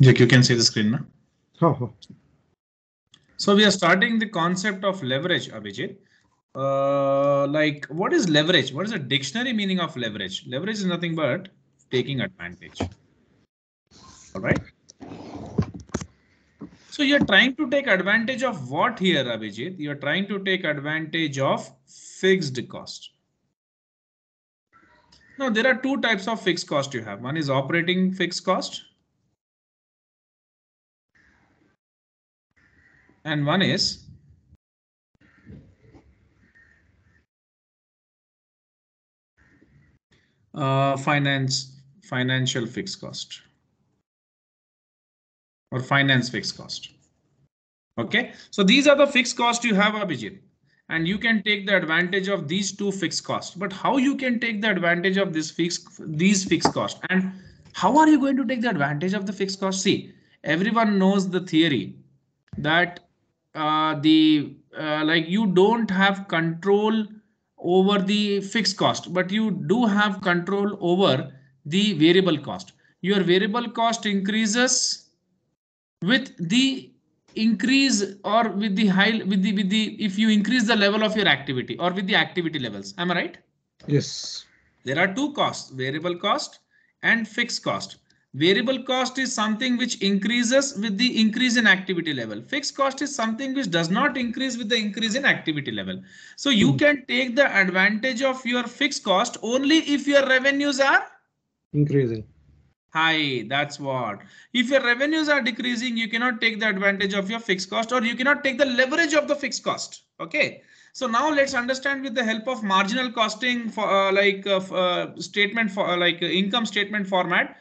Jack, you can see the screen now. Oh. So we are starting the concept of leverage, Abhijit. Like what is leverage? What is the dictionary meaning of leverage? Leverage is nothing but taking advantage. All right. So you're trying to take advantage of what here, Abhijit? You're trying to take advantage of fixed cost. Now there are two types of fixed cost you have. One is operating fixed cost. And one is financial fixed cost or finance fixed cost. Okay, so these are the fixed costs you have, Abhijit, and you can take the advantage of these two fixed costs. But how you can take the advantage of these fixed costs, and how are you going to take the advantage of the fixed cost? See, everyone knows the theory that like you don't have control over the fixed cost, but you do have control over the variable cost. Your variable cost increases with the increase or with the high with the if you increase the level of your activity or with the activity levels. Am I right? Yes. There are two costs, variable cost and fixed cost. Variable cost is something which increases with the increase in activity level. Fixed cost is something which does not increase with the increase in activity level. So you can take the advantage of your fixed cost only if your revenues are increasing. Hi, that's what. If your revenues are decreasing, you cannot take the advantage of your fixed cost or you cannot take the leverage of the fixed cost. Okay. So now let's understand with the help of marginal costing for statement for income statement format.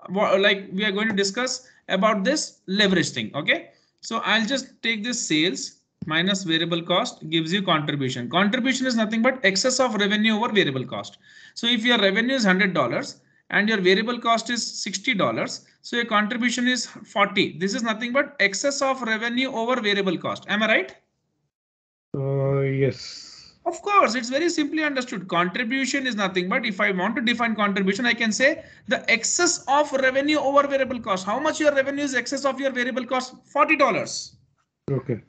Like we are going to discuss about this leverage thing. Okay. So I'll just take this sales minus variable cost gives you contribution. Contribution is nothing but excess of revenue over variable cost. So if your revenue is $100 and your variable cost is $60, so your contribution is 40. This is nothing but excess of revenue over variable cost. Am I right? Yes. Of course, it's very simply understood. Contribution is nothing but if I want to define contribution, I can say the excess of revenue over variable cost. How much your revenue is excess of your variable cost? $40. Okay.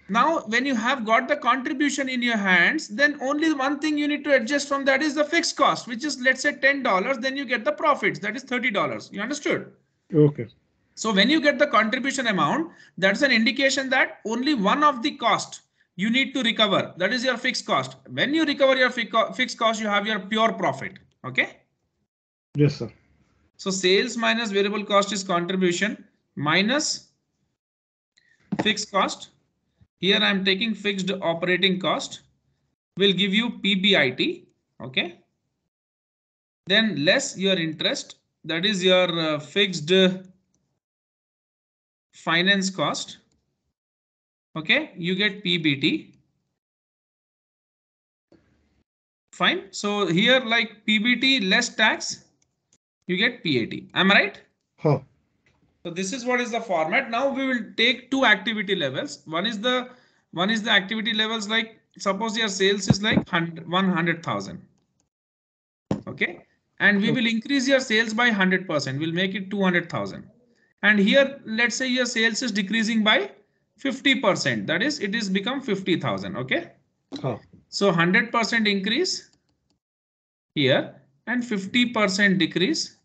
Now, when you have got the contribution in your hands, then only one thing you need to adjust from that is the fixed cost, which is let's say $10. Then you get the profits, that is $30. You understood? Okay. So when you get the contribution amount, that's an indication that only one of the cost you need to recover. That is your fixed cost. When you recover your fixed cost, you have your pure profit. Okay. Yes, sir. So sales minus variable cost is contribution minus fixed cost. Here I am taking fixed operating cost will give you PBIT. Okay. Then less your interest, that is your fixed finance cost. Okay, you get PBT. Fine. So here like PBT less tax, you get PAT. Am I right? Huh. So this is what is the format. Now we will take two activity levels. One is the activity levels like suppose your sales is like 100,000. Okay. And we will increase your sales by 100%. We'll make it 200,000. And here, let's say your sales is decreasing by 50%. That is, it is become 50,000. Okay. Huh. So 100% increase here and 50% decrease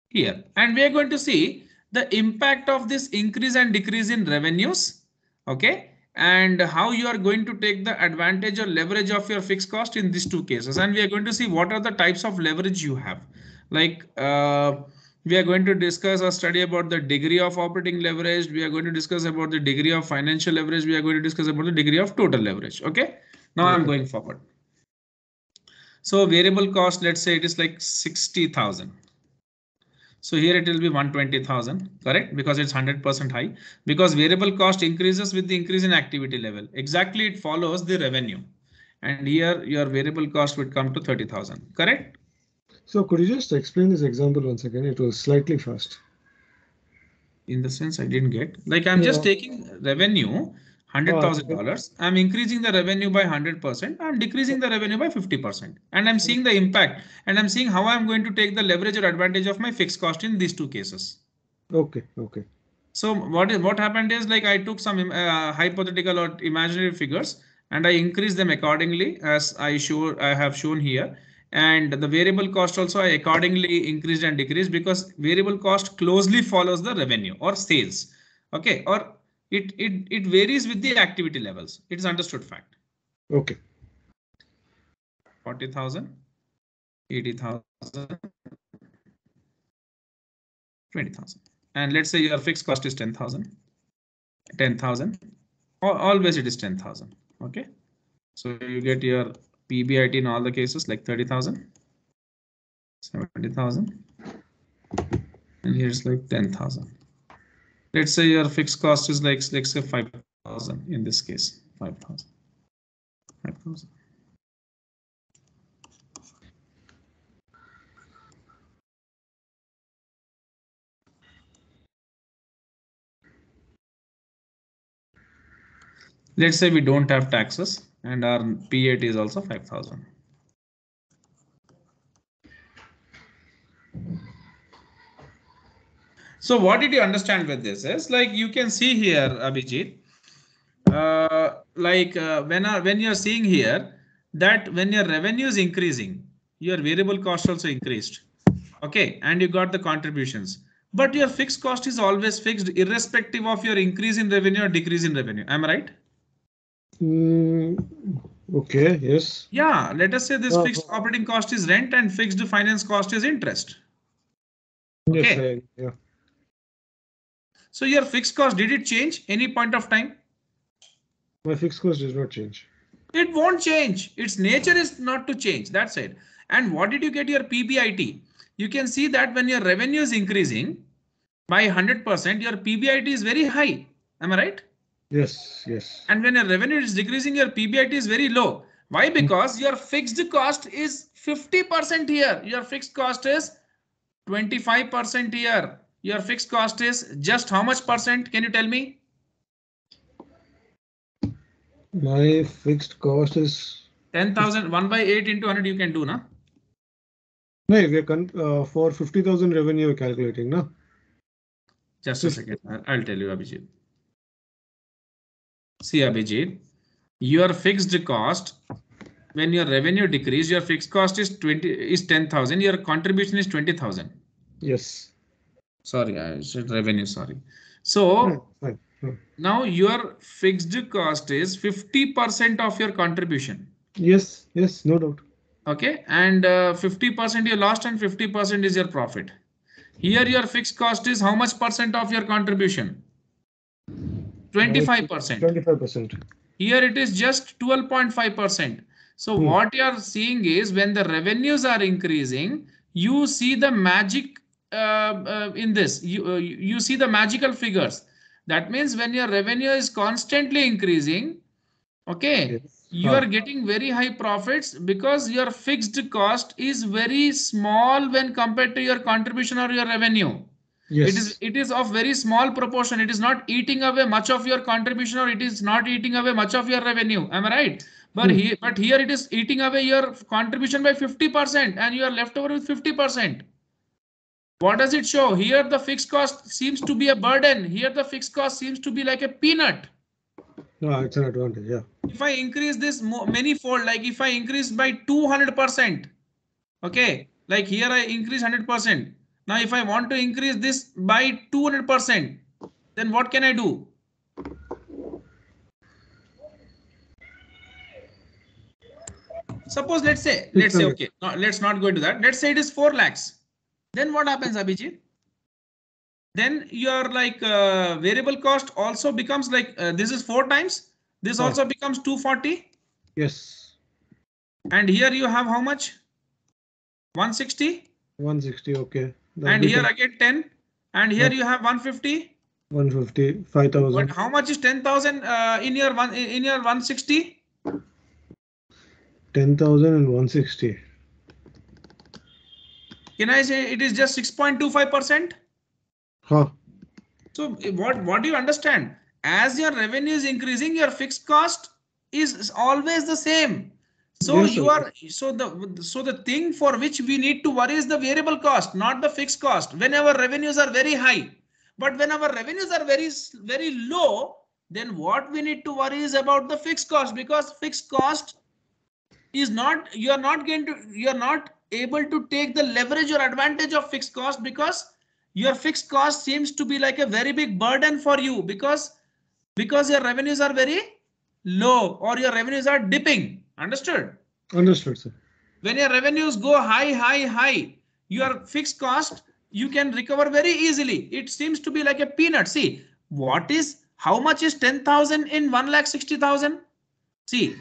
here. And we are going to see the impact of this increase and decrease in revenues. Okay. And how you are going to take the advantage or leverage of your fixed cost in these two cases. And we are going to see what are the types of leverage you have. Like we are going to discuss or study about the degree of operating leverage. We are going to discuss about the degree of financial leverage. We are going to discuss about the degree of total leverage. Okay. Now I'm going forward. So variable cost, let's say it is like 60,000. So here it will be 120,000, correct? Because it's 100% high, because variable cost increases with the increase in activity level. Exactly, it follows the revenue. And here your variable cost would come to 30,000, correct? So could you just explain this example once again? It was slightly fast. In the sense I didn't get, like I'm just taking revenue, $100,000. I'm increasing the revenue by 100%. I'm decreasing the revenue by 50%. And I'm seeing the impact and I'm seeing how I'm going to take the leverage or advantage of my fixed cost in these two cases. Okay. Okay. So what happened is, like, I took some hypothetical or imaginary figures and I increased them accordingly as I have shown here. And the variable cost also I accordingly increased and decreased because variable cost closely follows the revenue or sales. Okay, or it varies with the activity levels. It is understood fact. Okay. 40,000, 80,000, 20,000. And let's say your fixed cost is 10,000. 10,000. Always it is 10,000. Okay. So you get your PBIT in all the cases like 30,000, 70,000, and here's like 10,000. Let's say your fixed cost is like, let's say 5,000 in this case, 5,000. 5,000. Let's say we don't have taxes and our PAT is also 5,000. So what did you understand with this is, like, you can see here, Abhijit, when you're seeing here that when your revenue is increasing, your variable cost also increased. Okay, and you got the contributions, but your fixed cost is always fixed irrespective of your increase in revenue or decrease in revenue. Am I right? Okay. Yes. Yeah, let us say this fixed operating cost is rent and fixed finance cost is interest. Okay. Yes. Yeah. So your fixed cost, did it change any point of time? My fixed cost does not change. It won't change. Its nature is not to change. That's it. And what did you get your PBIT? You can see that when your revenue is increasing by 100%, your PBIT is very high. Am I right? Yes. Yes. And when your revenue is decreasing, your PBIT is very low. Why? Because your fixed cost is 50% here. Your fixed cost is 25% here. Your fixed cost is just how much percent? Can you tell me? My fixed cost is 10,000. 1 by 8 into 100 you can do, na? No, we're for 50,000 revenue we're calculating, no? Just a second. I'll tell you, Abhijit. See, Abhijit, your fixed cost, when your revenue decrease, your fixed cost is 10,000. Your contribution is 20,000. Yes. Sorry, I said revenue. Sorry. So Fine. now your fixed cost is 50% of your contribution. Yes. Yes. No doubt. Okay, and 50% you lost and 50% is your profit. Here your fixed cost is how much percent of your contribution? 25%. 25%. Here it is just 12.5%. So what you are seeing is when the revenues are increasing, you see the magic in this. You see the magical figures. That means when your revenue is constantly increasing, okay, Yes. you are getting very high profits because your fixed cost is very small when compared to your contribution or your revenue. Yes. It is of very small proportion. It is not eating away much of your contribution or it is not eating away much of your revenue. Am I right? But here it is eating away your contribution by 50% and you are left over with 50%. What does it show? Here the fixed cost seems to be a burden. Here the fixed cost seems to be like a peanut. No, it's an advantage. Yeah. If I increase this many-fold, like if I increase by 200%, okay, like here I increase 100%. Now, if I want to increase this by 200%, then what can I do? Suppose let's say, okay, no, let's not go into that. Let's say it is 4 lakhs. Then what happens, Abhijit? Then your like variable cost also becomes like this is 4 times. This also becomes 240. Yes. And here you have how much? 160. 160. Okay. And here again 10. And here you have 150. 150. 5,000. But how much is 10,000 in your 160? 10,000 and 160. Can I say it is just 6.25%? Huh. So what do you understand? As your revenue is increasing, your fixed cost is always the same. So yes, the thing for which we need to worry is the variable cost, not the fixed cost. Whenever revenues are very high, But when our revenues are very low, then what we need to worry is about the fixed cost, because fixed cost is not, you are not able to take the leverage or advantage of fixed cost, because your fixed cost seems to be like a very big burden for you, because your revenues are very low or your revenues are dipping. Understood? Understood, sir. When your revenues go high, your fixed cost you can recover very easily. It seems to be like a peanut. See, how much is 10,000 in 1,60,000? See,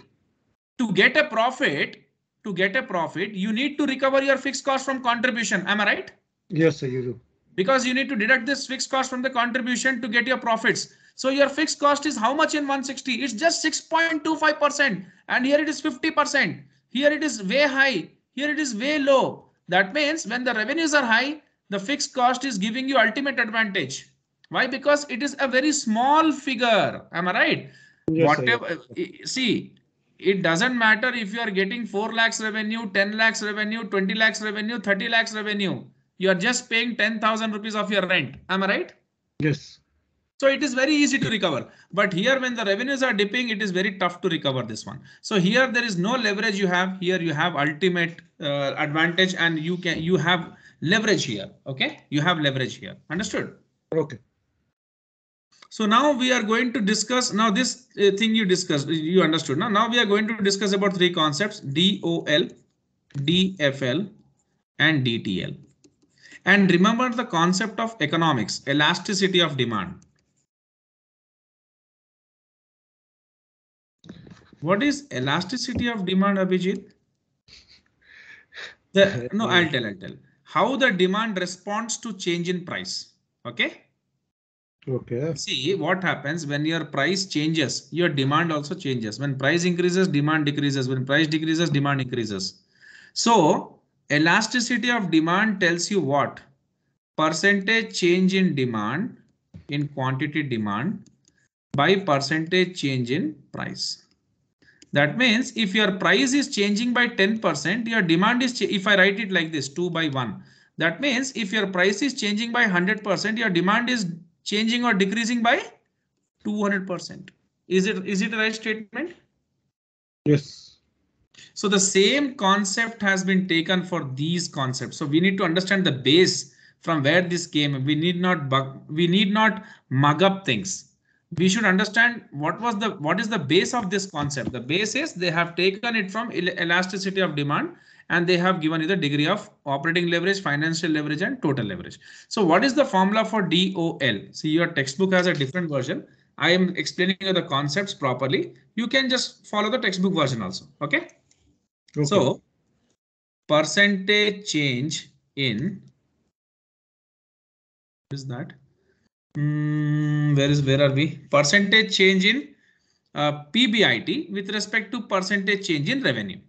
to get a profit, you need to recover your fixed cost from contribution. Am I right? Yes, sir, you do. Because you need to deduct this fixed cost from the contribution to get your profits. So your fixed cost is how much in 160? It's just 6.25%. And here it is 50%. Here it is way high. Here it is way low. That means when the revenues are high, the fixed cost is giving you ultimate advantage. Why? Because it is a very small figure. Am I right? Yes, Whatever. sir. See, it doesn't matter if you are getting 4 lakhs revenue, 10 lakhs revenue, 20 lakhs revenue, 30 lakhs revenue. You are just paying 10,000 rupees of your rent. Am I right? Yes. So it is very easy to recover. But here when the revenues are dipping, it is very tough to recover this one. So here there is no leverage you have. Here you have ultimate advantage, and you have leverage here. Okay, you have leverage here. Understood? Okay. So now we are going to discuss, now this thing you discussed, you understood. Now we are going to discuss about three concepts: DOL, DFL, and DTL. And remember the concept of economics, elasticity of demand. What is elasticity of demand, Abhijit? I'll tell. How the demand responds to change in price. Okay. Okay. See what happens when your price changes, your demand also changes. When price increases, demand decreases. When price decreases, demand increases. So elasticity of demand tells you what? Percentage change in demand, in quantity demand, by percentage change in price. That means if your price is changing by 10%, your demand is, if I write it like this, 2 by 1. That means if your price is changing by 100%, your demand is changing or decreasing by 200%. Is it a right statement? Yes. So the same concept has been taken for these concepts. So we need to understand the base from where this came. We need not mug up things. We should understand what is the base of this concept. The base is they have taken it from elasticity of demand, and they have given you the degree of operating leverage, financial leverage, and total leverage. So what is the formula for DOL? See, your textbook has a different version. I am explaining you the concepts properly. You can just follow the textbook version also. Okay. Okay. So percentage change in, what is that? Where are we? Percentage change in PBIT with respect to percentage change in revenue.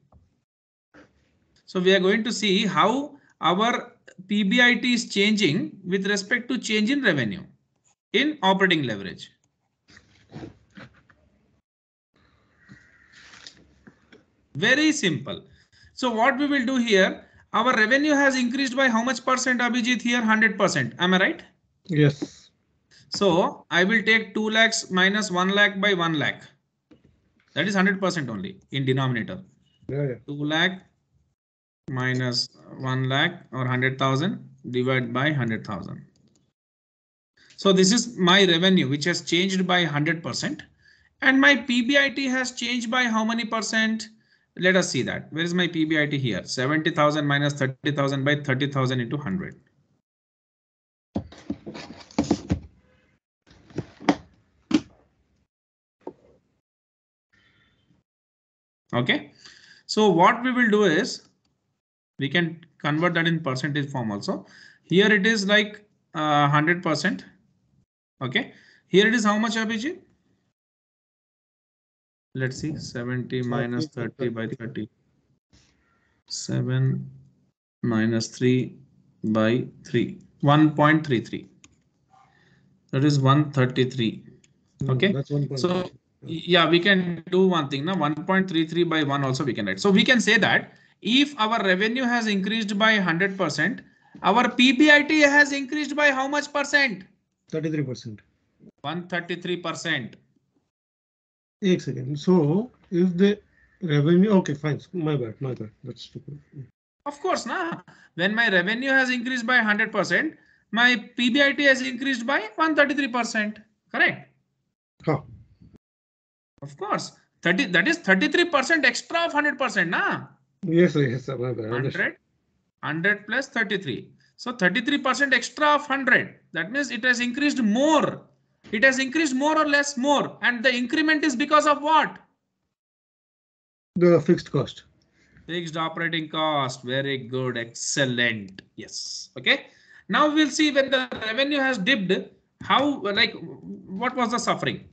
So we are going to see how our PBIT is changing with respect to change in revenue in operating leverage. Very simple. So what we will do here, our revenue has increased by how much percent, Abhijit? Here 100%. Am I right? Yes. So I will take 2 lakhs minus 1 lakh by 1 lakh. That is 100% only in denominator. Yeah. 2 lakh minus 1 lakh or 100,000 divided by 100,000. So this is my revenue, which has changed by 100%. And my PBIT has changed by how many percent? Let us see that. Where is my PBIT here? 70,000 minus 30,000 by 30,000 into 100. Okay. So what we will do is we can convert that in percentage form also. Here it is like 100%. Okay. Here it is how much, Abhijit? Let's see, 70 minus 30 by 30. 7 minus 3 by 3. 1.33. That is 133. Okay. That's 1.33. So yeah, we can do one thing now. 1.33 by 1 also we can write. So we can say that if our revenue has increased by 100%, our PBIT has increased by how much percent? 33%. 133%. One second. So if the revenue, okay, fine. My bad. That's stupid. Of course, na. When my revenue has increased by 100%, my PBIT has increased by 133%. Correct? Huh. Of course. 30, that is 33% extra of 100%, na? Yes, sir. My bad. 100 plus 33. So 33% extra of 100. That means it has increased more. It has increased more or less more. And the increment is because of what? The fixed cost. Fixed operating cost. Very good. Excellent. Yes. Okay. Now we'll see when the revenue has dipped, how, like, what was the suffering?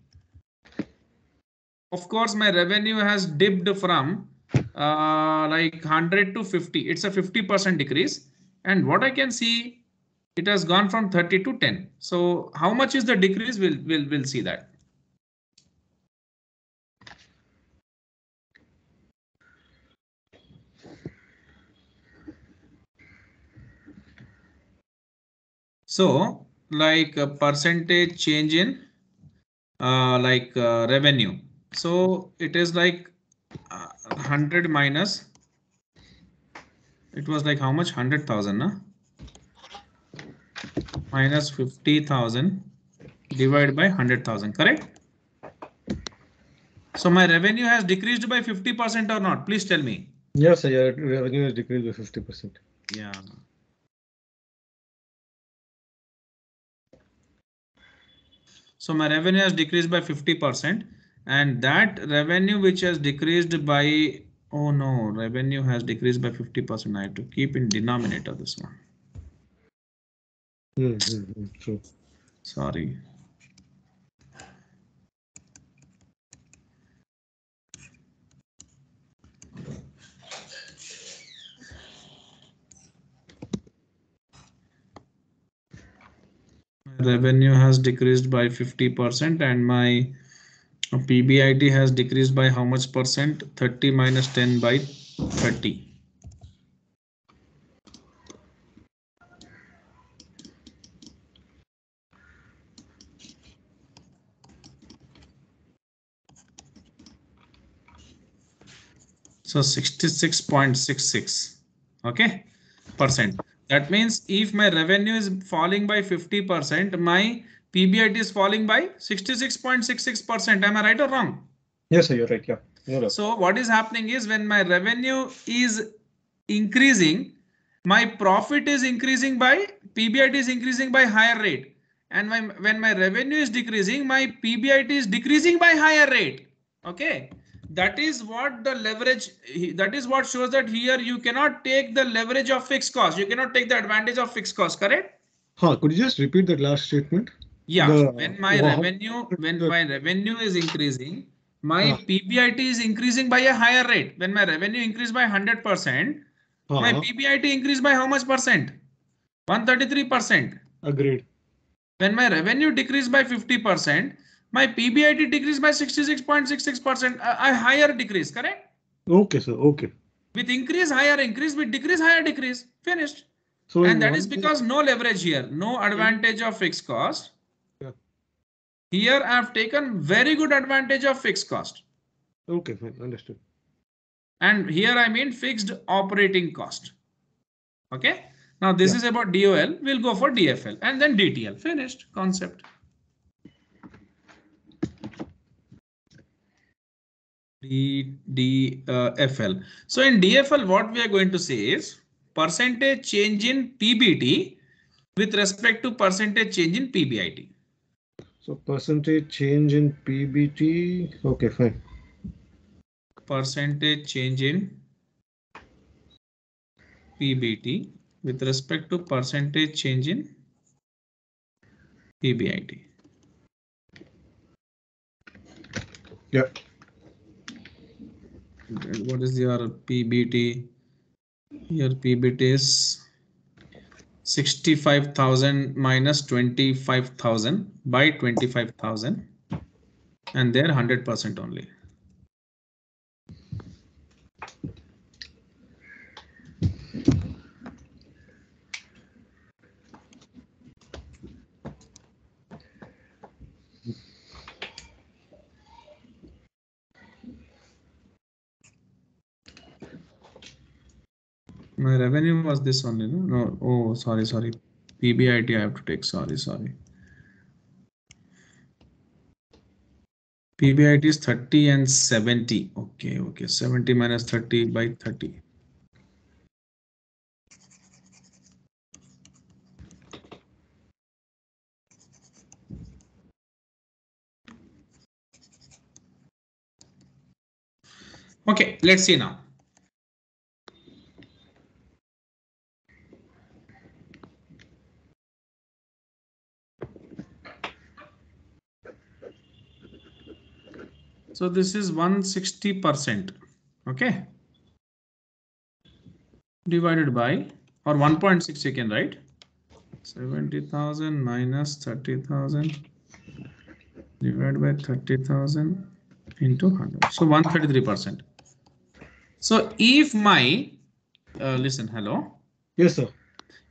Of course, my revenue has dipped from like 100 to 50. It's a 50% decrease. And what I can see, it has gone from 30 to 10. So how much is the decrease? We'll see that. So like a percentage change in revenue. So it is like 100 minus, it was like how much? 100,000, na? Minus 50,000 divided by 100,000, correct? So my revenue has decreased by 50% or not? Please tell me. Yes, sir. Your revenue has decreased by 50%. Yeah. So my revenue has decreased by 50%, and that revenue which has decreased by, oh no, revenue has decreased by 50%. I have to keep in denominator this one. True. Sorry. Revenue has decreased by 50% and my PBIT has decreased by how much percent? 30 minus 10 by 30. So 66.66, okay, percent. That means if my revenue is falling by 50%, my PBIT is falling by 66.66%. Am I right or wrong? Yes, sir. You're right. Yeah. No. So what is happening is when my revenue is increasing, my profit is increasing by, PBIT is increasing by higher rate. And when my revenue is decreasing, my PBIT is decreasing by higher rate. Okay. That is what the leverage, that is what shows that here you cannot take the leverage of fixed cost. You cannot take the advantage of fixed cost, correct? Huh, could you just repeat that last statement? Yeah, when my revenue is increasing, my PBIT is increasing by a higher rate. When my revenue increased by 100%, my PBIT increased by how much percent? 133%. Agreed. When my revenue decreased by 50%, my PBIT decreased by 66.66%, a higher decrease, correct? Okay, sir. Okay. With increase, higher increase, with decrease, higher decrease. Finished. So and that is because no leverage here, no advantage of fixed cost. Yeah. Here I have taken very good advantage of fixed cost. Okay, fine. Understood. And here I mean fixed operating cost. Okay. Now this is about DOL. We'll go for DFL and then DTL. Finished concept. DFL. So in DFL, what we are going to say is percentage change in PBT with respect to percentage change in PBIT. So percentage change in PBT. Okay, fine. Percentage change in PBT with respect to percentage change in PBIT. Yeah. What is your PBT? Your PBT is 65,000 minus 25,000 by 25,000 and they're 100% only. My revenue was this only, no? No. Oh, sorry. PBIT I have to take. Sorry. PBIT is 30 and 70. Okay. 70 minus 30 by 30. Okay, let's see now. So this is 160%. Okay. Divided by, or 1.6 you can write. 70,000 minus 30,000 divided by 30,000 into 100. So 133%. So if my, listen, hello. Yes, sir.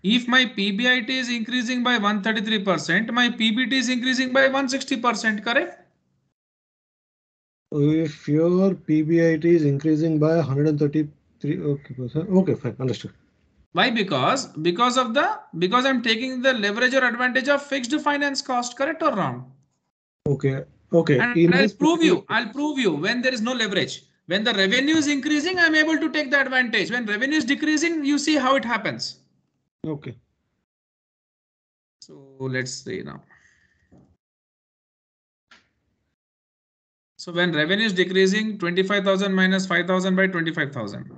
If my PBIT is increasing by 133%, my PBT is increasing by 160%, correct? If your PBIT is increasing by 133, okay, fine, understood. Why? Because I'm taking the leverage or advantage of fixed finance cost, correct or wrong? Okay. And I'll prove you when there is no leverage. When the revenue is increasing, I'm able to take the advantage. When revenue is decreasing, you see how it happens. Okay. So let's see now. So when revenue is decreasing, 25,000 minus 5,000 by 25,000.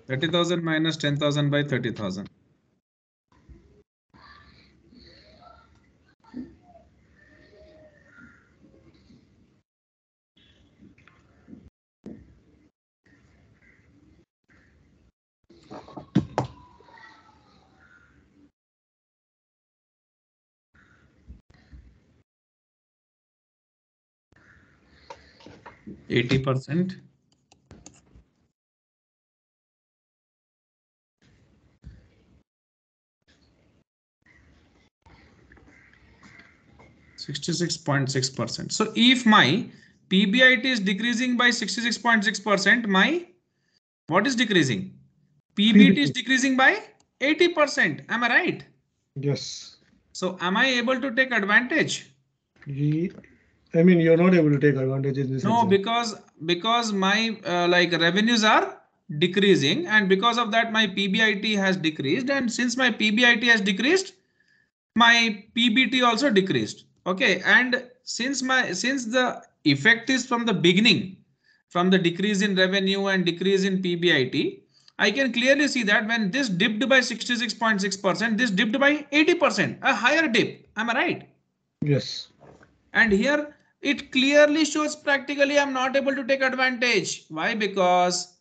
$30,000 minus 10,000 by 30,000. %. 66.6%. So if my PBIT is decreasing by 66.6%, my what is decreasing? PBT is decreasing by 80%. Am I right? Yes. So am I able to take advantage? I mean, you're not able to take advantage in this. No, because my revenues are decreasing, and because of that my PBIT has decreased, and since my PBIT has decreased, my PBT also decreased. Okay, and since the effect is from the beginning, from the decrease in revenue and decrease in PBIT, I can clearly see that when this dipped by 66.6%, this dipped by 80%, a higher dip. Am I right? Yes. And here it clearly shows practically I'm not able to take advantage. Why? Because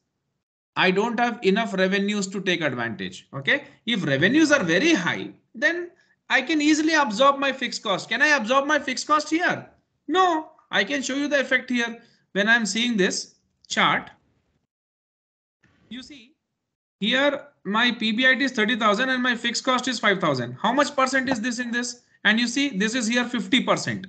I don't have enough revenues to take advantage. Okay. If revenues are very high, then I can easily absorb my fixed cost. Can I absorb my fixed cost here? No, I can show you the effect here. When I'm seeing this chart, you see here my PBIT is 30,000 and my fixed cost is 5,000. How much percent is this in this? And you see this is here 50%.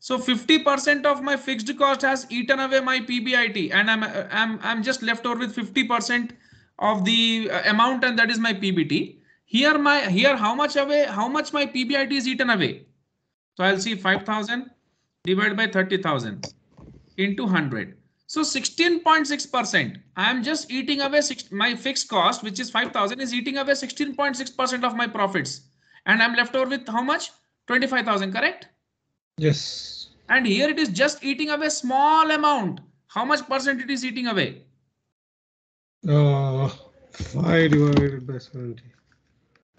So 50% of my fixed cost has eaten away my PBIT, and I'm just left over with 50% of the amount, and that is my PBT. Here how much my PBIT is eaten away. So I'll see 5,000 divided by 30,000 into 100. So 16.6%. I am just eating away my fixed cost, which is 5,000, is eating away 16.6% of my profits, and I'm left over with how much? 25,000. Correct? Yes. And here it is just eating away small amount. How much percent it is eating away? 5 divided by 70.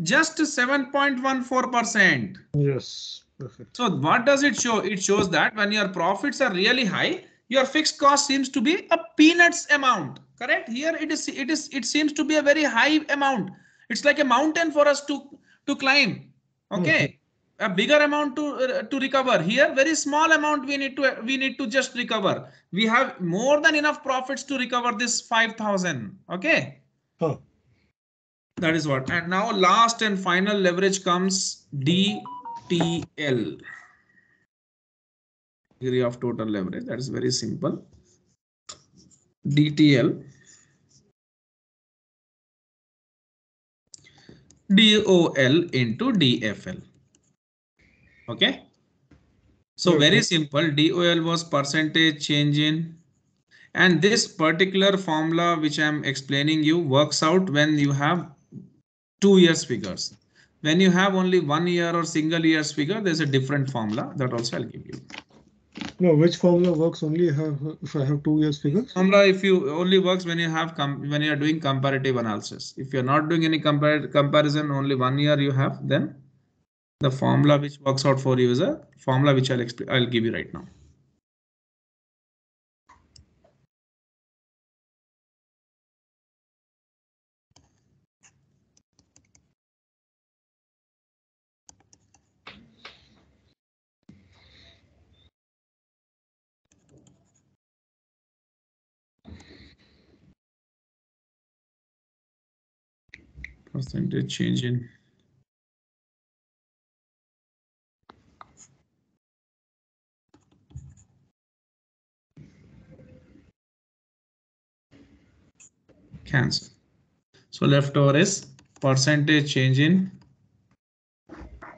Just 7.14%. Yes. Perfect. So what does it show? It shows that when your profits are really high, your fixed cost seems to be a peanuts amount. Correct? Here it seems to be a very high amount. It's like a mountain for us to climb. Okay. a bigger amount to recover. Here, very small amount we need to just recover. We have more than enough profits to recover this 5,000. Okay. Oh. That is what. And now last and final leverage comes DTL. Degree of total leverage. That is very simple. DTL. DOL into DFL. Okay. So very simple. DOL was percentage change in. And this particular formula which I am explaining you works out when you have 2 years figures. When you have only 1 year or single years figure, there's a different formula that also I'll give you. No, which formula works only if I have 2 years figures? Formula if you only works when you have when you are doing comparative analysis. If you're not doing any comparison, only 1 year you have, then the formula which works out for you is a formula which I'll give you right now. Percentage change in cancel. So leftover is percentage change in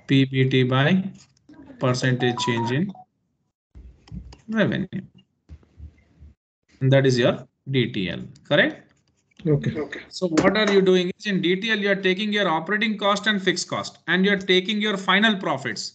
PBT by percentage change in revenue. And that is your DTL, correct? Okay. So what are you doing is in DTL, you are taking your operating cost and fixed cost and you're taking your final profits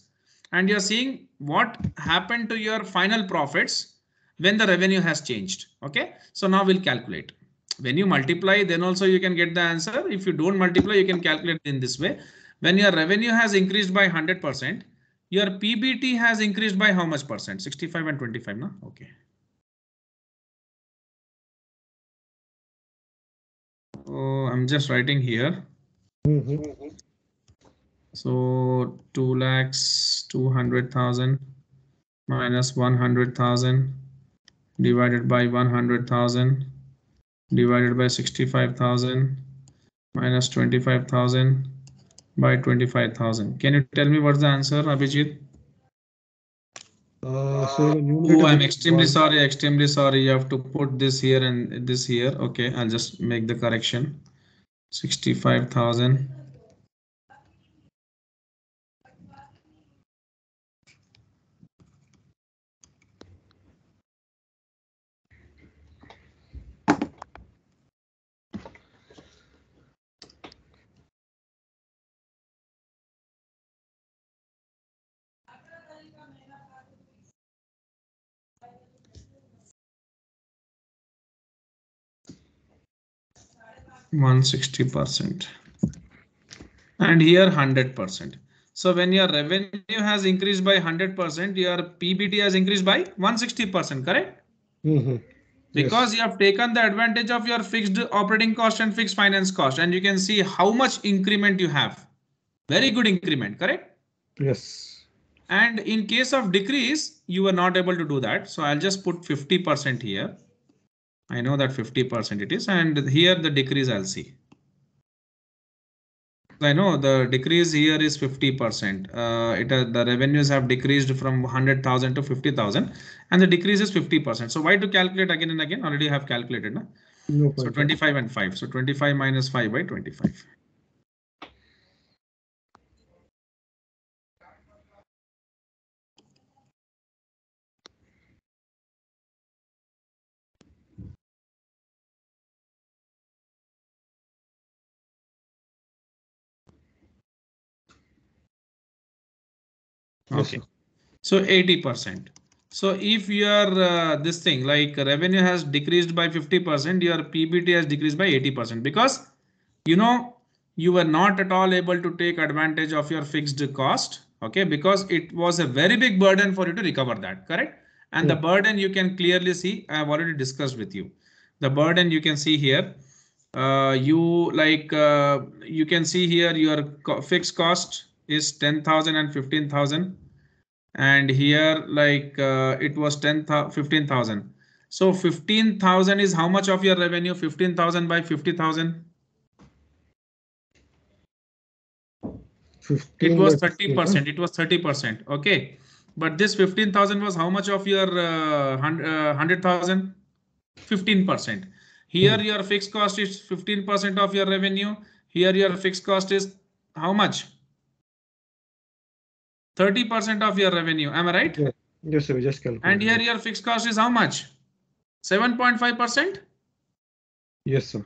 and you're seeing what happened to your final profits when the revenue has changed. Okay. So now we'll calculate. When you multiply, then also you can get the answer. If you don't multiply, you can calculate in this way. When your revenue has increased by 100%, your PBT has increased by how much percent? 65 and 25, no? Okay. Oh, I'm just writing here. So 2,200,000 minus 100,000 divided by 100,000 divided by 65,000 minus 25,000 by 25,000. Can you tell me what's the answer, Abhijit? I'm extremely sorry. You have to put this here and this here. Okay, I'll just make the correction. 65,000. %160% and here 100%. So when your revenue has increased by 100%, your PBT has increased by 160%, correct? Because you have taken the advantage of your fixed operating cost and fixed finance cost, and you can see how much increment you have. Very good increment, correct? Yes. And in case of decrease, you were not able to do that. So I'll just put 50% here. I know that 50% it is, and here the decrease I'll see. I know the decrease here is 50%. The revenues have decreased from 100,000 to 50,000, and the decrease is 50%. So why to calculate again and again? Already have calculated, no? No so 25 and 5. So 25 minus 5 by 25. Okay, so 80%. So if your this thing like revenue has decreased by 50%, your PBT has decreased by 80% because you were not at all able to take advantage of your fixed cost. Okay, because it was a very big burden for you to recover that, correct? And the burden you can clearly see, I have already discussed with you. The burden you can see here. You can see here your fixed cost is 10,000 and 15,000. And here like it was 15,000. So 15,000 is how much of your revenue? 15,000 by 50,000. It was 30%. It was 30%. Okay. But this 15,000 was how much of your 100,000? 15%. Here your fixed cost is 15% of your revenue. Here your fixed cost is how much? 30% of your revenue. Am I right? Yeah. Yes, sir. We just calculated. And here your fixed cost is how much? 7.5%? Yes, sir.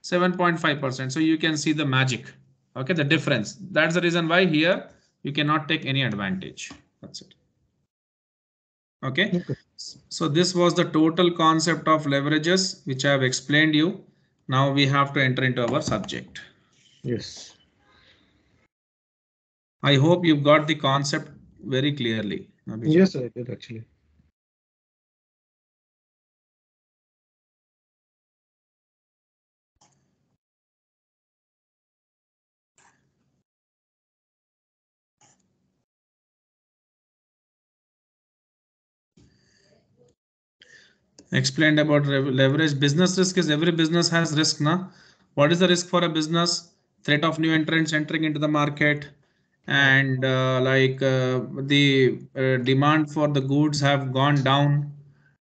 7.5%. So you can see the magic. Okay, the difference. That's the reason why here you cannot take any advantage. That's it. Okay. So this was the total concept of leverages, which I have explained you. Now we have to enter into our subject. Yes. I hope you've got the concept very clearly. Abhijit. Yes, I did actually. Explained about leverage. Business risk is every business has risk. Na? What is the risk for a business? Threat of new entrants entering into the market, and the demand for the goods have gone down.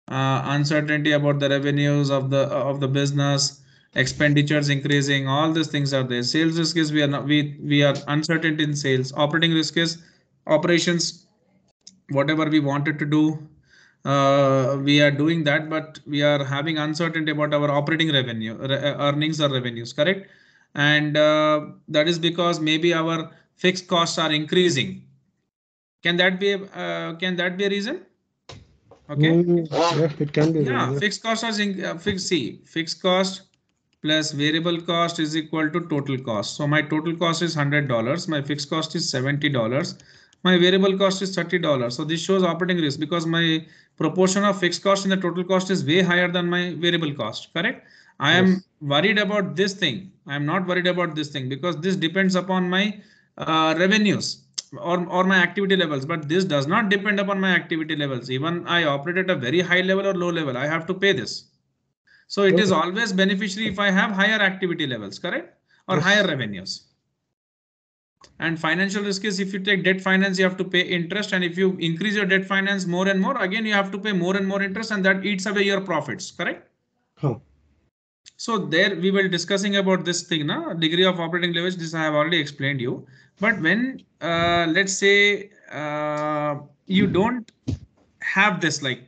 Uncertainty about the revenues of the business, expenditures increasing. All these things are there. Sales risk is we are uncertain in sales. Operating risk is operations. Whatever we wanted to do, we are doing that, but we are having uncertainty about our operating revenue, earnings or revenues, correct? And that is because maybe our fixed costs are increasing. Can that be a reason? Okay. Yeah, it can be. Yeah, fixed cost is fixed cost plus variable cost is equal to total cost. So my total cost is $100. My fixed cost is $70. My variable cost is $30. So this shows operating risk because my proportion of fixed cost in the total cost is way higher than my variable cost. Correct? I am worried about this thing. I am not worried about this thing because this depends upon my revenues or my activity levels, but this does not depend upon my activity levels. Even I operate at a very high level or low level, I have to pay this. So it is always beneficiary if I have higher activity levels, correct? Or higher revenues. And financial risk is if you take debt finance, you have to pay interest. And if you increase your debt finance more and more, again, you have to pay more and more interest, and that eats away your profits, correct? So there we were discussing about this thing, na? Degree of operating leverage. This I have already explained you. But when let's say you don't have this like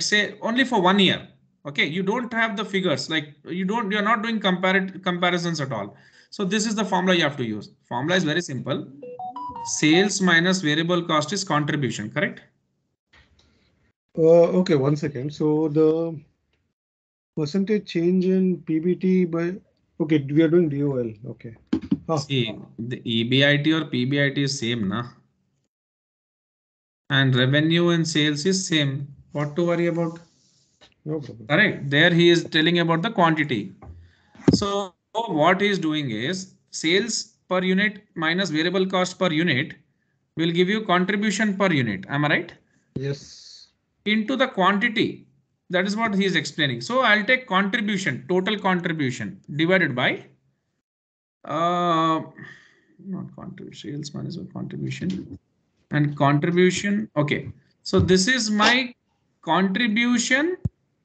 say only for 1 year. Okay, you don't have the figures, like you're not doing comparisons at all. So this is the formula you have to use. Formula is very simple. Sales minus variable cost is contribution, correct? Okay, 1 second. So the percentage change in PBT by, okay, we are doing DOL. Okay. See, the EBIT or PBIT is same, na? And revenue and sales is same. What to worry about? No problem. Correct. There he is telling about the quantity. So what he is doing is sales per unit minus variable cost per unit will give you contribution per unit. Am I right? Yes. Into the quantity. That is what he is explaining. So I'll take contribution, total contribution divided by not contribution, sales minus contribution and contribution. Okay. So this is my contribution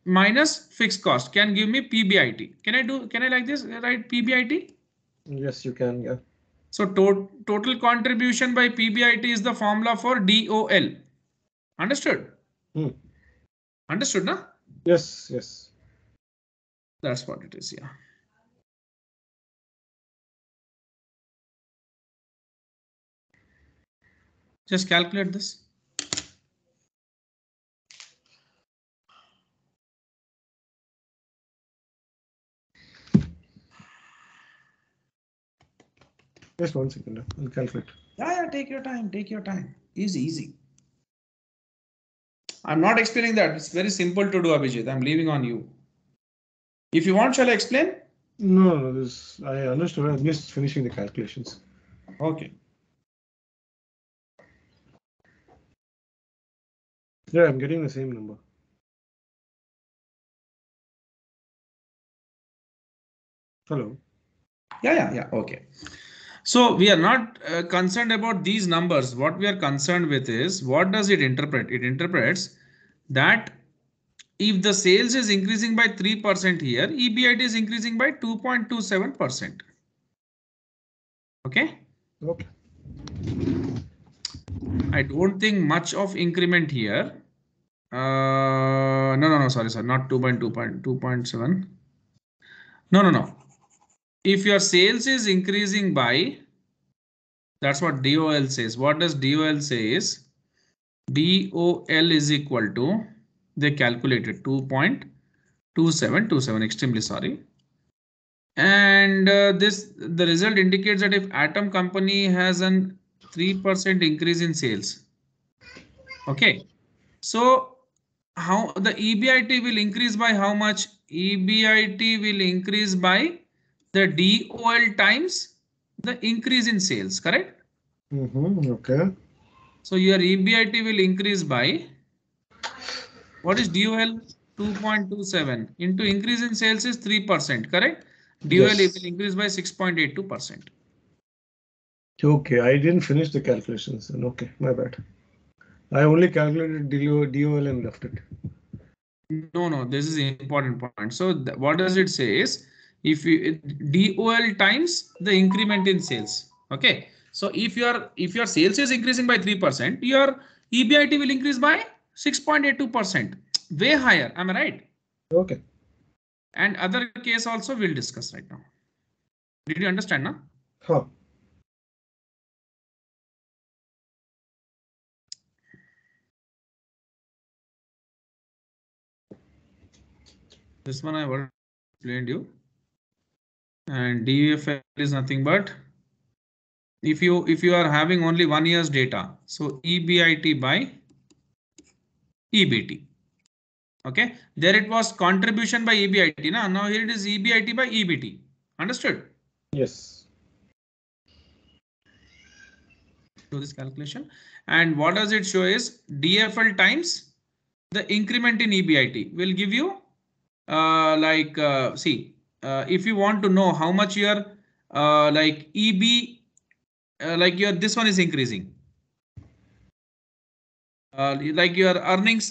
minus fixed cost can give me PBIT. Can I like this, write PBIT? Yes, you can. Yeah. So total contribution by PBIT is the formula for DOL. Understood? Understood, na? Yes, yes. That's what it is, yeah. Just calculate this. Just 1 second. I'll calculate. Yeah, take your time. Take your time. Easy. I'm not explaining that. It's very simple to do, Abhijit. I'm leaving on you. If you want, shall I explain? No, this I understood. I'm just finishing the calculations. Okay. Yeah, I'm getting the same number. Hello. Yeah. Okay. So we are not concerned about these numbers. What we are concerned with is what does it interpret? It interprets that if the sales is increasing by 3% here, EBIT is increasing by 2.27%. Okay. Okay. I don't think much of increment here. No. Sorry. Not 2.2.7. No. If your sales is increasing by, that's what DOL says. What does DOL say is DOL is equal to, they calculated 2.2727, extremely sorry. And the result indicates that if Atom company has an 3% increase in sales. Okay. So how the EBIT will increase by how much? EBIT will increase by the DOL times the increase in sales, correct? Okay. So your EBIT will increase by, what is DOL? 2.27 into increase in sales is 3%, correct? DOL will Yes. increase by 6.82%. Okay, I didn't finish the calculations. Then. Okay, my bad. I only calculated DOL and left it. No, this is an important point. So what does it say is if you DOL times the increment in sales. Okay. So if your sales is increasing by 3%, your EBIT will increase by 6.82%. Way higher. Am I right? Okay. And other case also we'll discuss right now. Did you understand now? Huh. This one I already explained you. And DFL is nothing but if you are having only 1 year's data, so EBIT by EBT. Okay, there it was contribution by EBIT. Now here it is EBIT by EBT. Understood? Yes. Do this calculation. And what does it show is DFL times the increment in EBIT will give you if you want to know how much your like EB like your this one is increasing. Like your earnings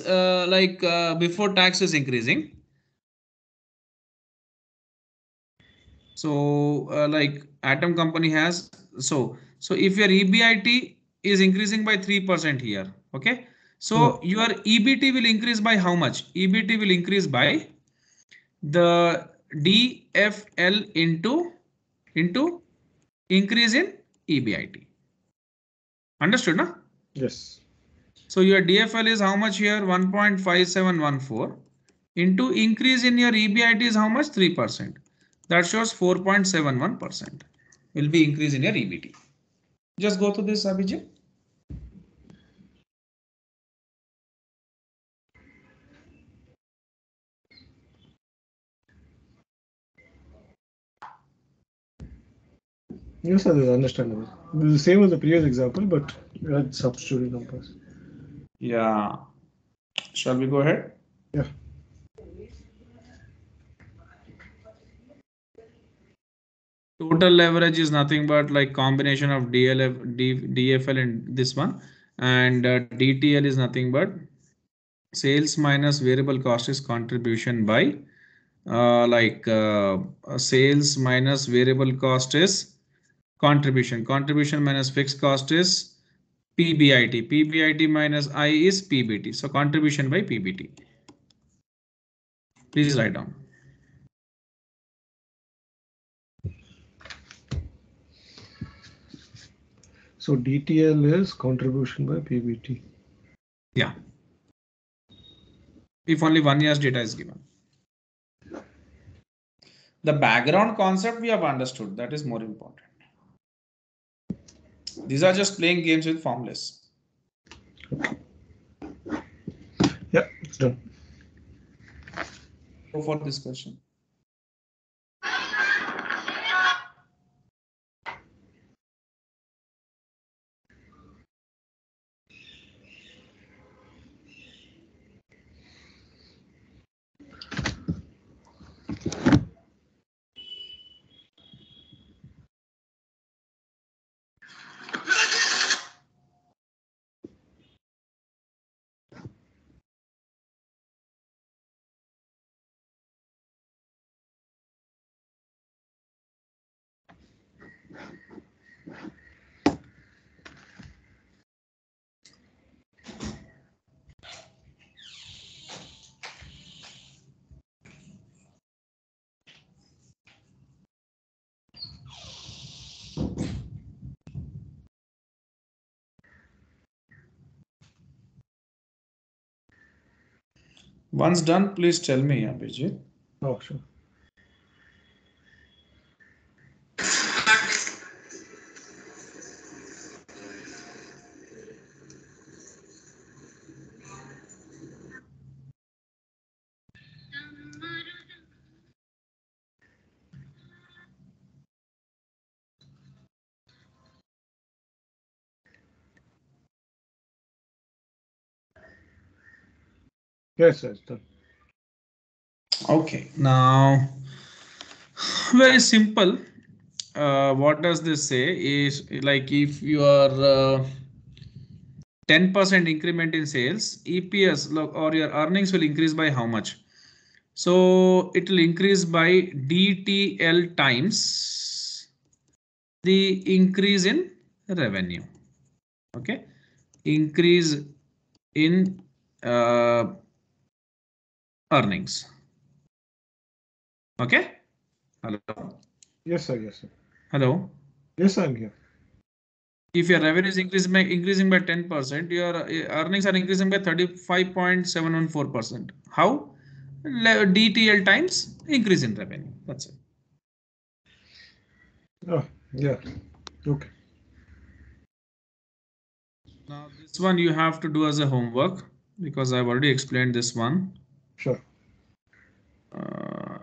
before tax is increasing. So like Atom company has, so if your EBIT is increasing by 3% here, okay, so your EBT will increase by how much? EBT will increase by the DFL into increase in EBIT. Understood, na? Yes. So your DFL is how much here? 1.5714 into increase in your EBIT is how much? 3%. That shows 4.71% will be increase in your EBT. Just go to this, Abhijit. Yes, that is understandable. This is the same as the previous example, but we had substituted numbers. Yeah. Shall we go ahead? Yeah. Total leverage is nothing but like combination of DFL and this one, and DTL is nothing but sales minus variable cost is contribution by sales minus variable cost is contribution minus fixed cost is PBIT minus I is PBT, so contribution by PBT. Please write down. So DTL is contribution by PBT. Yeah, if only 1 year's data is given. The background concept we have understood, that is more important. These are just playing games with formulas. Yeah, it's done. Go for this question. Once done, please tell me, Abhijit. Oh, sure. Yes, yes, done. Okay, now very simple. What does this say is like if you are 10% increment in sales, EPS or your earnings will increase by how much? So it will increase by DTL times the increase in revenue. Okay, increase in earnings. Okay, hello, Yes, sir. Yes, sir. hello. Yes, I'm here. If your revenue is increasing by 10%, your earnings are increasing by 35.714%. How? DTL times increase in revenue. That's it. Oh, yeah. Okay. Now this one you have to do as a homework because I've already explained this one. Sure.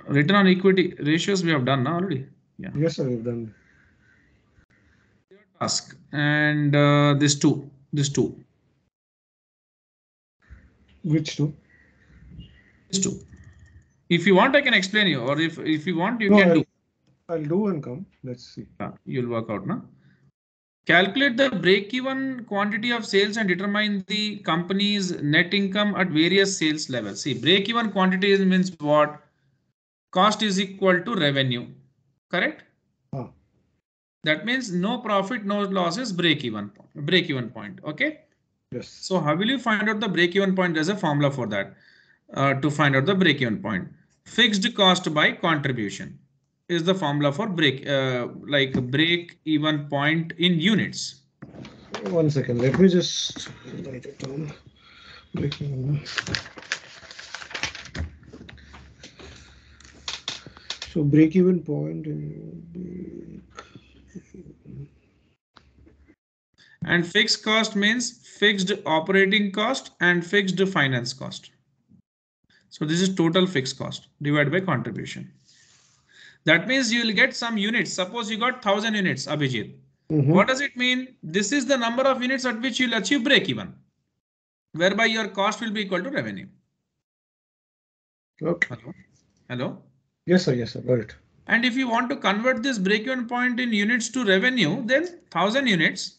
Return on equity ratios we have done now already. Yeah. Yes, sir. We've done. Task and this two. Which two? These two. If you want, I can explain you, or if you want, you No, can do. I'll do and come. Let's see. You'll work out now. Calculate the break-even quantity of sales and determine the company's net income at various sales levels. See, break-even quantity means what? Cost is equal to revenue. Correct? Ah. That means no profit, no loss is break-even point. Okay. Yes. So how will you find out the break-even point? There's a formula for that. To find out the break-even point. Fixed cost by contribution is the formula for break-even point in units. 1 second. Let me just write it down. So break-even point. And fixed cost means fixed operating cost and fixed finance cost. So this is total fixed cost divided by contribution. That means you will get some units. Suppose you got 1000 units, Abhijit. What does it mean? This is the number of units at which you'll achieve break even, whereby your cost will be equal to revenue. Okay. Hello? Yes, sir. Yes, sir. Got it. And if you want to convert this break-even point in units to revenue, then 1000 units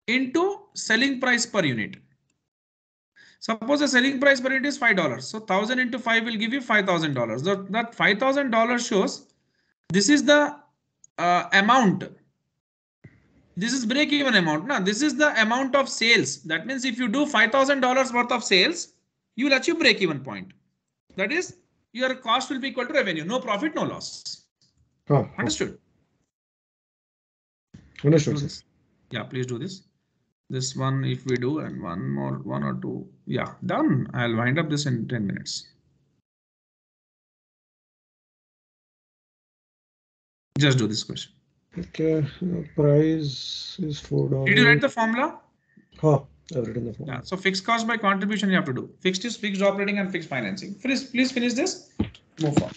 into selling price per unit. Suppose the selling price per unit is $5. So 1000 into 5 will give you $5,000. That $5,000 shows this is the amount. This is break-even amount. Now, this is the amount of sales. That means if you do $5,000 worth of sales, you will achieve break-even point. That is, your cost will be equal to revenue. No profit, no loss. Understood? Understood. Yeah, please do this. This one, if we do, and one or two. Yeah, done. I'll wind up this in 10 minutes. Just do this question. Okay, price is $4. Did you write the formula? I've written the formula. Yeah, so fixed cost by contribution you have to do. Fixed is fixed operating and fixed financing. Please finish this. Move on.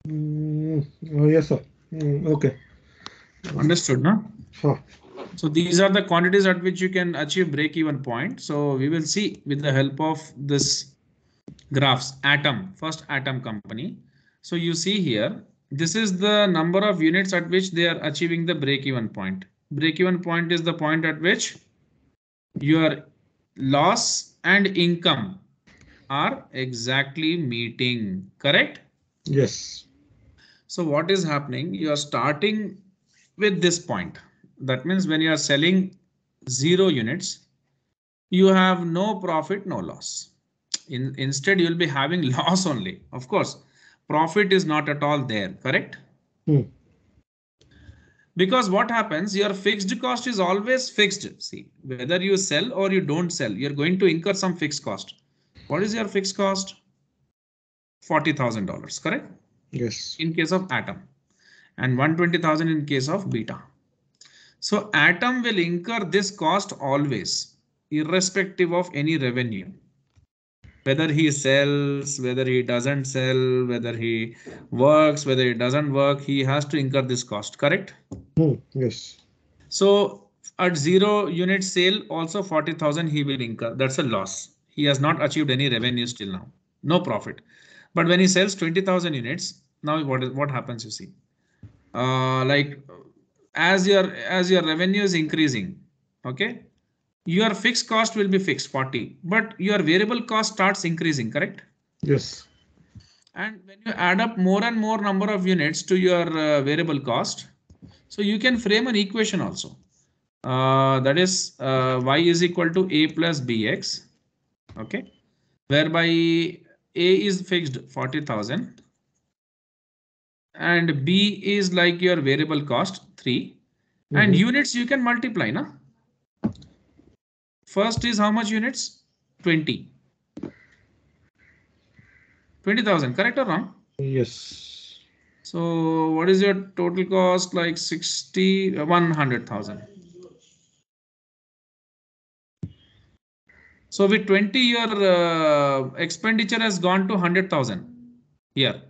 Oh, yes, sir. Okay. Understood, no? Huh. So these are the quantities at which you can achieve break-even point. So we will see with the help of this graphs, Atom, first Atom company. So you see here, this is the number of units at which they are achieving the break-even point. Break-even point is the point at which your loss and income are exactly meeting, correct? Yes. So what is happening? You are starting with this point. That means when you are selling 0 units, you have no profit, no loss. Instead, you will be having loss only. Of course, profit is not at all there, correct? Hmm. Because what happens, your fixed cost is always fixed. See, whether you sell or you don't sell, you're going to incur some fixed cost. What is your fixed cost? $40,000, correct? Yes. In case of Atom, and 120,000 in case of Beta. So Atom will incur this cost always, irrespective of any revenue. Whether he sells, whether he doesn't sell, whether he works, whether he doesn't work, he has to incur this cost, correct? Yes. So at 0 unit sale, also 40,000 he will incur. That's a loss. He has not achieved any revenue till now, no profit. But when he sells 20,000 units, now what happens? You see, like as your revenue is increasing, okay, your fixed cost will be fixed 40, but your variable cost starts increasing, correct? Yes. And when you add up more and more number of units to your variable cost, so you can frame an equation also. That is y is equal to a plus bx, okay, whereby a is fixed 40,000 and b is like your variable cost 3, and units you can multiply, na? First is how much units? 20. 20,000, correct or wrong? Yes. So what is your total cost? Like 100,000. So with 20, your expenditure has gone to 100,000 here.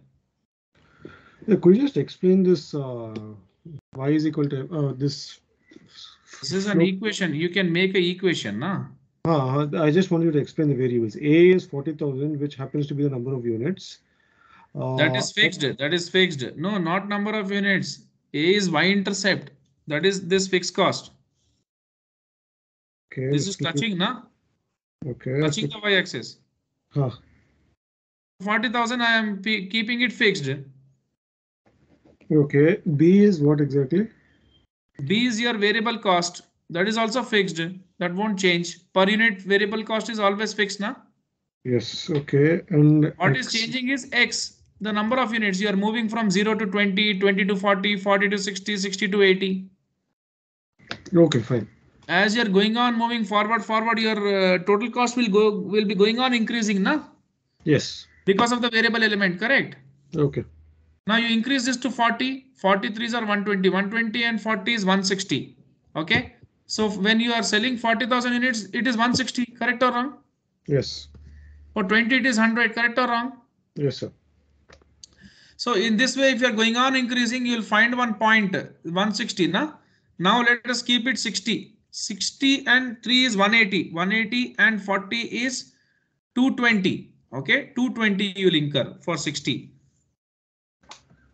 Could you just explain this y is equal to this? This is an equation. You can make an equation, na? I just want you to explain the variables. A is 40,000, which happens to be the number of units. That is fixed. That is fixed. No, not number of units. A is y-intercept. That is this fixed cost. Okay. This is touching, na? Okay. Touching the y-axis. 40,000, I am keeping it fixed. Okay. B is what exactly? B is your variable cost. That is also fixed. That won't change. Per unit variable cost is always fixed, na? Yes. Okay. And What X. is changing is X, the number of units. You are moving from 0 to 20, 20 to 40, 40 to 60, 60 to 80. Okay, fine. As you're going on moving forward, your total cost will be going on increasing, na? Yes. Because of the variable element, correct? Okay. Now you increase this to 40, 43s are 120, 120 and 40 is 160. Okay. So when you are selling 40,000 units, it is 160, correct or wrong? Yes. For 20, it is 100, correct or wrong? Yes, sir. So in this way, if you are going on increasing, you will find one point 160. Now let us keep it 60. 60 and 3 is 180. 180 and 40 is 220. Okay, 220 you will incur for 60.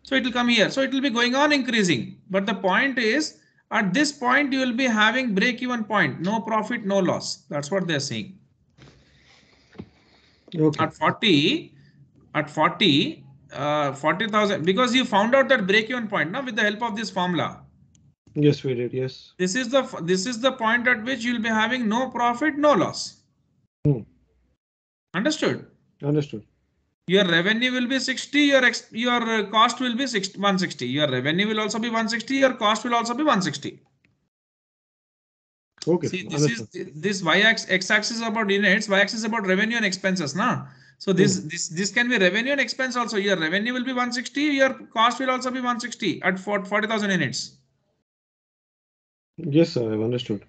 So it will come here. So it will be going on increasing. But the point is, at this point, you will be having break-even point. No profit, no loss. That's what they're saying. Okay. At 40, 40,000, because you found out that break-even point now with the help of this formula. Yes, we did. Yes. This is the point at which you'll be having no profit, no loss. Understood? Understood. Your revenue will be 60, your cost will be 160. Your revenue will also be 160, your cost will also be 160. Okay. See, Understood. this x-axis about units, y-axis about revenue and expenses, na? So this can be revenue and expense also. Your revenue will be 160, your cost will also be 160 at 40,000 units. Yes, sir. I've understood.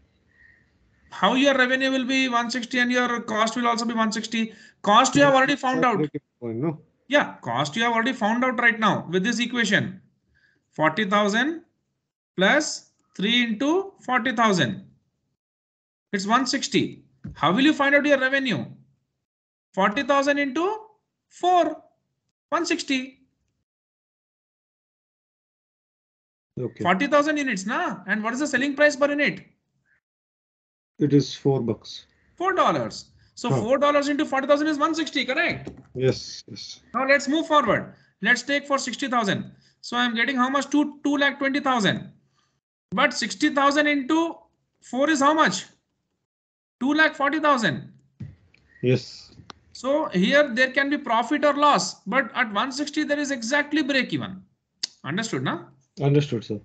How your revenue will be 160 and your cost will also be 160? Cost you have already found out. Point, no? Yeah, cost you have already found out right now with this equation. 40,000 plus 3 into 40,000. It's 160. How will you find out your revenue? 40,000 into 4, 160. Okay. 40,000 units, na? And what is the selling price per unit? It is $4. $4. So Huh. $4 into 40,000 is 160, correct? Yes, yes. Now let's move forward. Let's take for 60,000. So I'm getting how much? 2,20,000. But 60,000 into 4 is how much? 2,40,000. Yes. So here there can be profit or loss, but at 160 there is exactly break even. Understood, na? Understood, sir.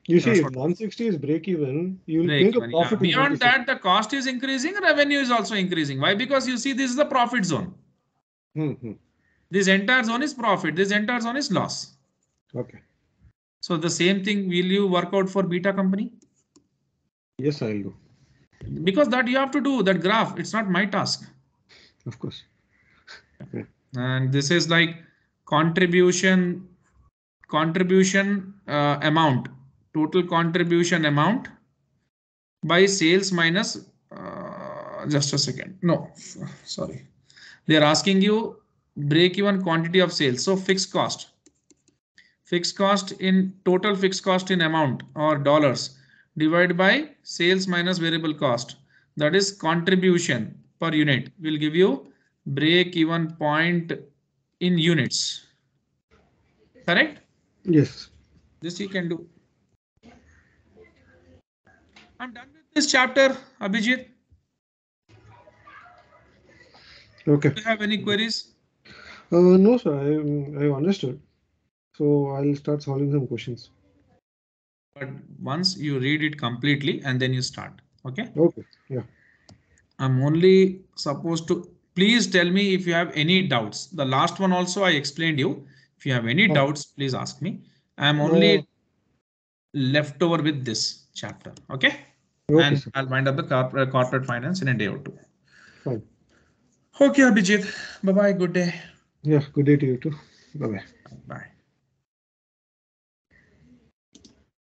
You see, That's if what- 160 is break even, you will Break make a even, yeah. profit in Beyond 26. that, the cost is increasing, revenue is also increasing. Why? Because you see, this is the profit zone. This entire zone is profit. This entire zone is loss. Okay. So the same thing will you work out for beta company? Yes, I'll do. Because that you have to do that graph. It's not my task. Of course. And this is like contribution amount, total contribution amount by sales minus just a second. No, sorry. They are asking you break even quantity of sales. So fixed cost in total fixed cost in amount or dollars divided by sales minus variable cost. That is contribution per unit will give you break even point in units. Correct? Yes. This you can do. I'm done with this chapter, Abhijit. Okay. Do you have any queries? No, sir. I understood. So I'll start solving some questions. But once you read it completely and then you start. Okay. Okay. Yeah. I'm only supposed to. Please tell me if you have any doubts. The last one also I explained you. If you have any doubts, please ask me. I'm only left over with this chapter. Okay. Okay, And sir. I'll wind up the corporate finance in a day or two. Fine. Okay, Abhijit. Bye bye. Good day. Yeah. Good day to you too. Bye-bye. Bye.